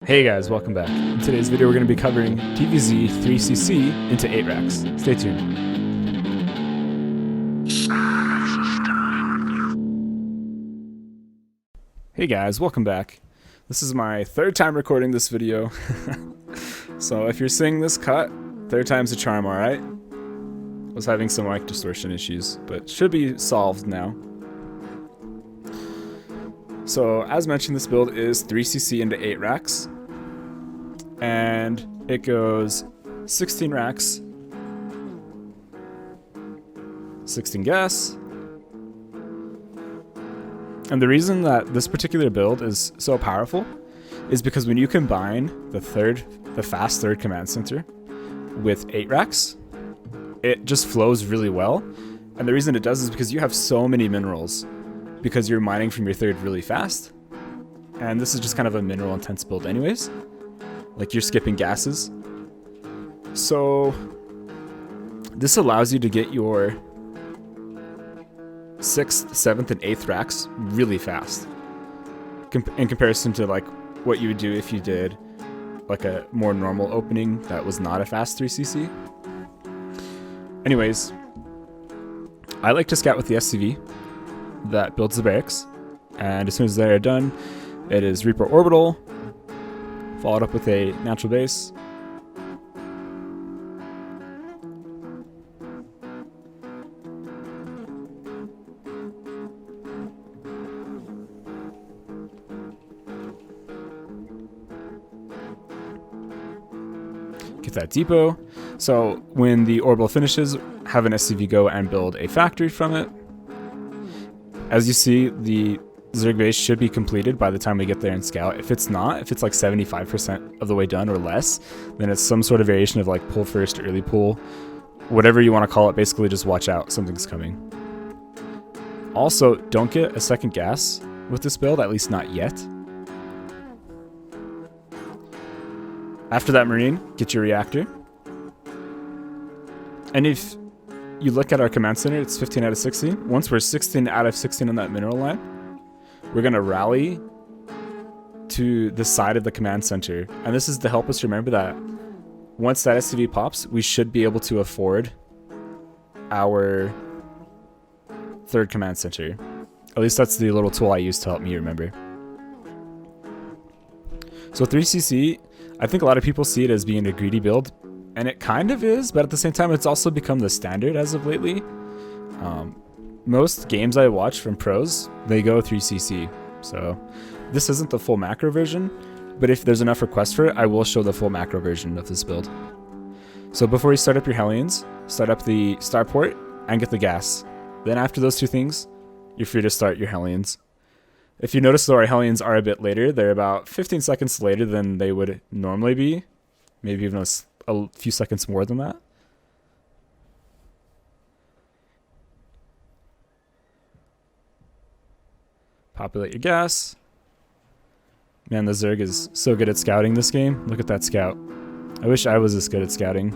Hey guys, welcome back. In today's video we're going to be covering TvZ 3cc into 8 racks. Stay tuned. Hey guys, welcome back. This is my third time recording this video. So if you're seeing this cut, third time's a charm, alright? I was having some mic distortion issues, but should be solved now. So as mentioned, this build is 3cc into 8 racks. And it goes 16 racks, 16 gas. And the reason that this particular build is so powerful is because when you combine the fast third command center with 8 racks, it just flows really well. And the reason it does is because you have so many minerals because you're mining from your third really fast. And this is just kind of a mineral intense build anyways. Like you're skipping gases. So this allows you to get your 6th, 7th, and 8th racks really fast. In comparison to like what you would do if you did like a more normal opening that was not a fast 3cc. Anyways, I like to scout with the SCV that builds the barracks. And as soon as they're done, it is Reaper Orbital, followed up with a natural base. Get that depot. So when the orbital finishes, have an SCV go and build a factory from it. As you see, the Zerg base should be completed by the time we get there and scout. If it's not, if it's like 75% of the way done or less, then it's some sort of variation of like pull first, early pull, whatever you want to call it. Basically just watch out, something's coming. Also, don't get a second gas with this build, at least not yet. After that Marine, get your Reactor. And if you look at our command center, it's 15 out of 16. Once we're 16 out of 16 on that mineral line, we're going to rally to the side of the command center. And this is to help us remember that once that SCV pops, we should be able to afford our third command center. At least that's the little tool I use to help me remember. So 3cc, I think a lot of people see it as being a greedy build. And it kind of is, but at the same time, it's also become the standard as of lately. Most games I watch from pros, they go 3cc. So this isn't the full macro version, but if there's enough requests for it, I will show the full macro version of this build. So before you start up your Hellions, start up the starport and get the gas. Then after those two things, you're free to start your Hellions. If you notice though, our Hellions are a bit later. They're about 15 seconds later than they would normally be. Maybe even a few seconds more than that. Populate your gas. Man, the Zerg is so good at scouting this game. Look at that scout. I wish I was this good at scouting.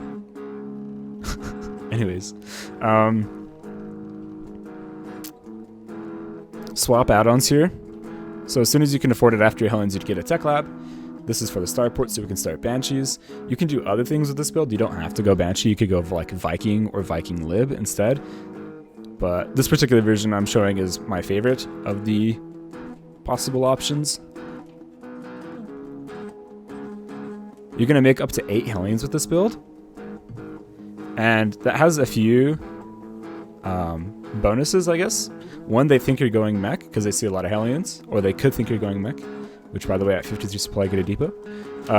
Anyways. Swap add-ons here. So as soon as you can afford it after your Hellions, you'd get a tech lab. This is for the starport, so we can start Banshees. You can do other things with this build. You don't have to go Banshee. You could go for like Viking or Viking Lib instead. But this particular version I'm showing is my favorite of the possible options. You're going to make up to 8 Hellions with this build. And that has a few bonuses, I guess. One, they think you're going mech because they see a lot of Hellions. Or they could think you're going mech. Which, by the way, at 53 supply, get a depot.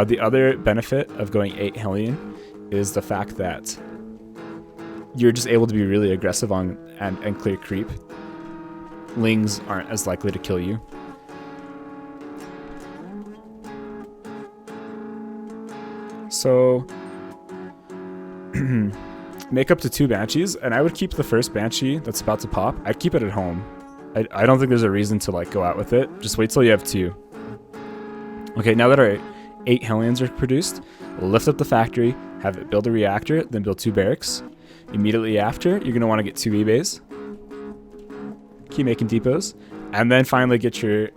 The other benefit of going 8 Hellion is the fact that you're just able to be really aggressive on and clear creep. Lings aren't as likely to kill you. So, make up to 2 Banshees, and I would keep the first Banshee that's about to pop. I'd keep it at home. I don't think there's a reason to like go out with it. Just wait till you have 2. Okay, now that our 8 Hellions are produced, lift up the factory, have it build a reactor, then build 2 barracks. Immediately after, you're going to want to get 2 E-bays. Keep making depots. And then finally get your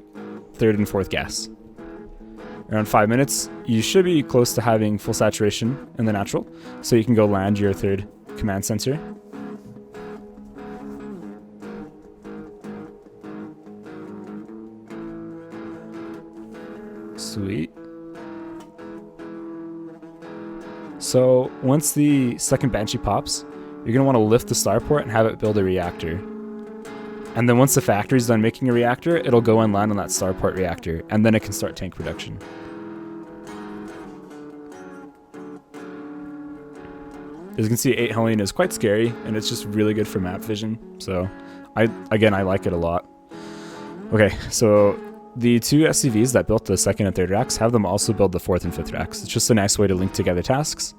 3rd and 4th gas. around 5 minutes, you should be close to having full saturation in the natural, so you can go land your third command center. Sweet. So once the second Banshee pops, you're going to want to lift the starport and have it build a reactor. And then once the factory's done making a reactor, it'll go and land on that starport reactor, and then it can start tank production. As you can see, 8 Hellion is quite scary, and it's just really good for map vision. So, I like it a lot. Okay, so the 2 SCVs that built the second and third racks, have them also build the fourth and fifth racks. It's just a nice way to link together tasks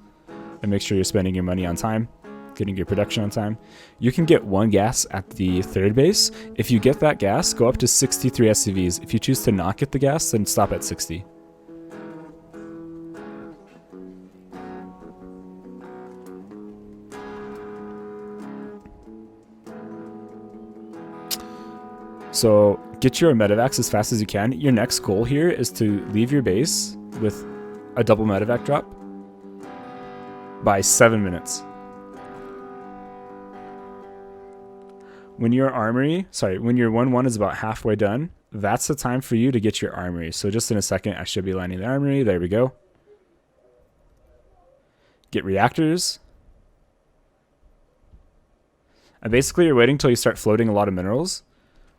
and make sure you're spending your money on time, getting your production on time. You can get 1 gas at the third base. If you get that gas, go up to 63 SCVs. If you choose to not get the gas, then stop at 60. So get your medevacs as fast as you can. Your next goal here is to leave your base with a double medevac drop by 7 minutes. When your armory, when your 1-1 is about halfway done, that's the time for you to get your armory. So just in a second, I should be landing the armory. There we go. Get reactors. And basically you're waiting till you start floating a lot of minerals.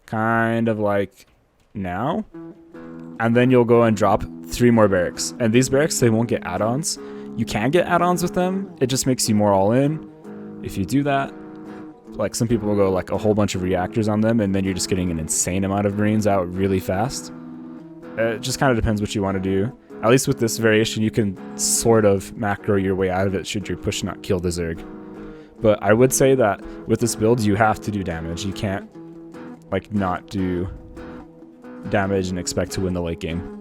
Kind of like now. And then you'll go and drop 3 more barracks. And these barracks, they won't get add-ons. You can get add-ons with them. It just makes you more all-in if you do that. Like some people will go like a whole bunch of reactors on them, and then you're just getting an insane amount of Marines out really fast. It just kind of depends what you want to do. At least with this variation, you can sort of macro your way out of it should your push not kill the Zerg. But I would say that with this build, you have to do damage. You can't like not do damage and expect to win the late game.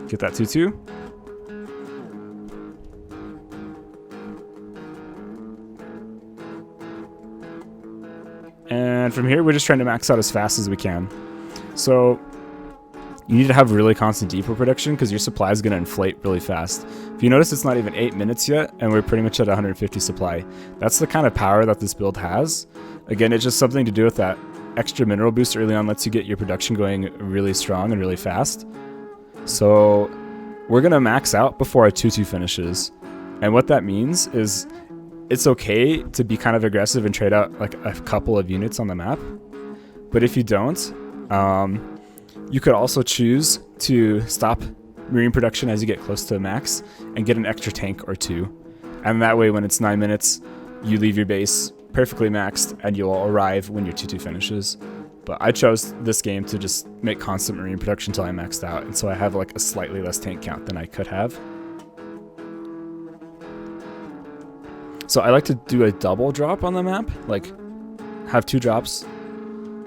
Get that 2-2. And from here, we're just trying to max out as fast as we can. So you need to have really constant depot production because your supply is going to inflate really fast. If you notice, it's not even 8 minutes yet, and we're pretty much at 150 supply. That's the kind of power that this build has. Again, it's just something to do with that extra mineral boost early on lets you get your production going really strong and really fast. So we're going to max out before our 2-2 finishes. And what that means is it's okay to be kind of aggressive and trade out like a couple of units on the map. But if you don't, you could also choose to stop Marine production as you get close to max and get an extra tank or 2. And that way when it's 9 minutes, you leave your base perfectly maxed and you'll arrive when your 2-2 finishes. But I chose this game to just make constant Marine production until I maxed out, and so I have like a slightly less tank count than I could have. So I like to do a double drop on the map, like have 2 drops,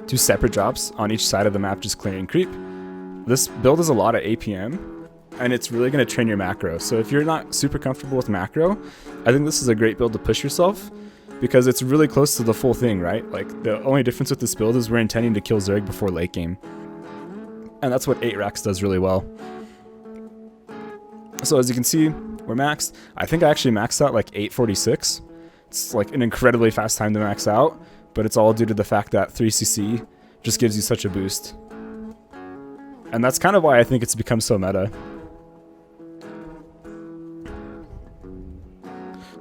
2 separate drops on each side of the map, just clearing creep. This build is a lot of APM, and it's really going to train your macro. So if you're not super comfortable with macro, I think this is a great build to push yourself, because it's really close to the full thing, right? Like the only difference with this build is we're intending to kill Zerg before late game. And that's what 8 racks does really well. So as you can see, we're maxed. I think I actually maxed out like 8:46. It's like an incredibly fast time to max out, but it's all due to the fact that 3cc just gives you such a boost. And that's kind of why I think it's become so meta.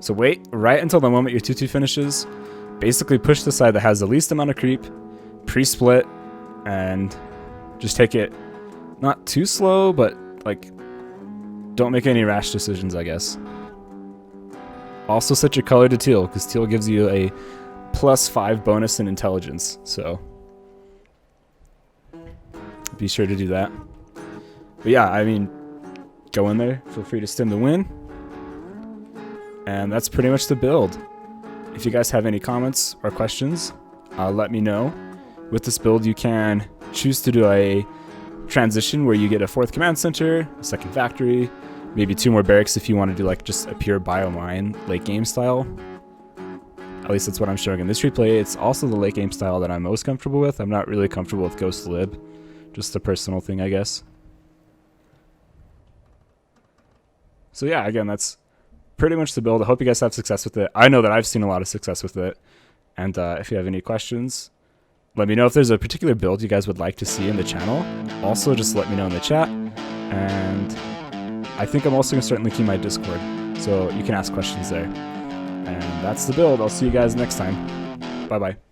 So wait right until the moment your 2-2 finishes. Basically push the side that has the least amount of creep, pre-split, and just take it not too slow, but like don't make any rash decisions, I guess. Also set your color to teal, because teal gives you a +5 bonus in intelligence, so be sure to do that. But yeah, I mean, go in there, feel free to stim the win. And that's pretty much the build. If you guys have any comments or questions, let me know. With this build, you can choose to do a transition where you get a 4th command center, a 2nd factory, maybe 2 more barracks if you want to do like just a pure biomine late game style. At least that's what I'm showing in this replay. It's also the late game style that I'm most comfortable with. I'm not really comfortable with Ghost Lib. Just a personal thing, I guess. So yeah, again, that's pretty much the build. I hope you guys have success with it. I know that I've seen a lot of success with it. And if you have any questions, let me know if there's a particular build you guys would like to see in the channel. Also, just let me know in the chat. And I think I'm also going to start linking my Discord, so you can ask questions there. And that's the build. I'll see you guys next time. Bye-bye.